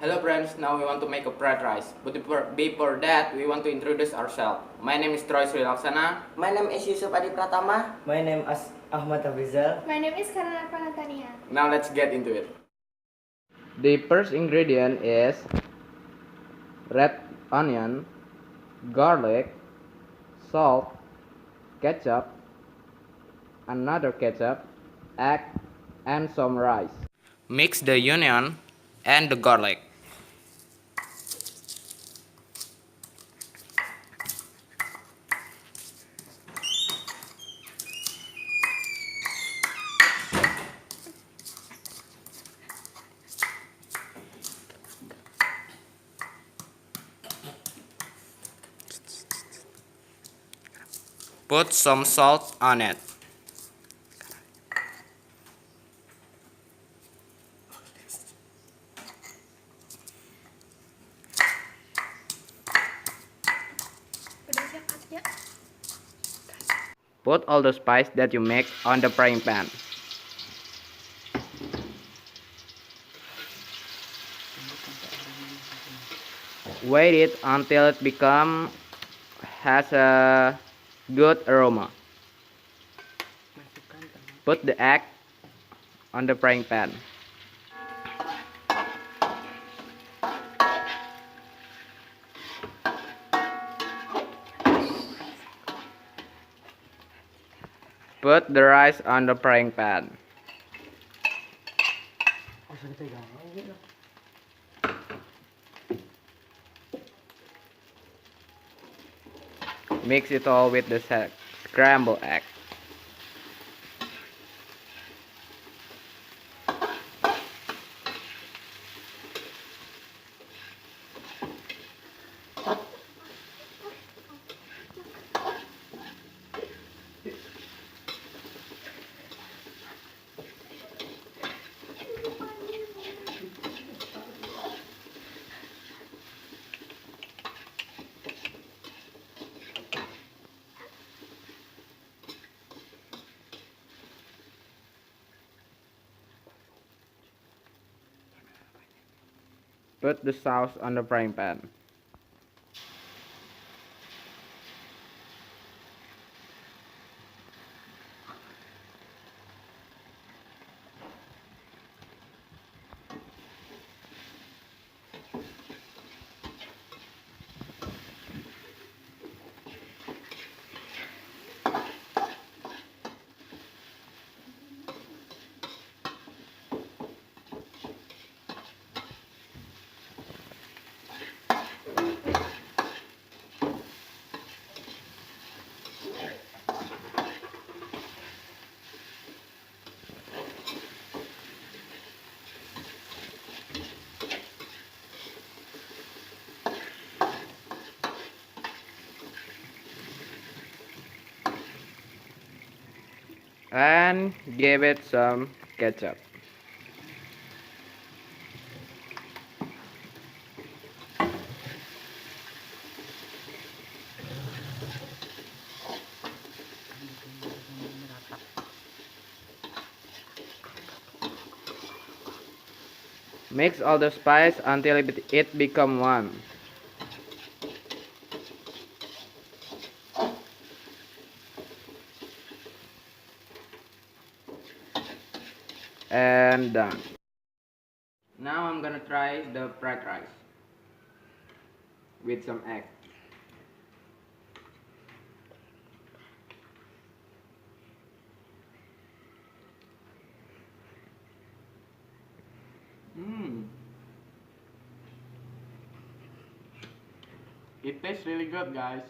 Hello friends, now we want to make a fried rice. But before that, we want to introduce ourselves. My name is Troy Sri Laksana. My name is Yusuf Adi Pratama. My name is Ahmad Abizal. My name is Karana Panatania. Now let's get into it. The first ingredient is red onion, garlic, salt, ketchup, another ketchup, egg, and some rice. Mix the onion and the garlic. Put some salt on it. Put all the spice that you make on the frying pan. Wait it until it has a good aroma. Put the egg on the frying pan. Put the rice on the frying pan. Mix it all with the scrambled egg. Put the sauce on the frying pan. And give it some ketchup. Mix all the spice until it become one. And done. Now I'm gonna try the fried rice with some egg. It tastes really good, guys.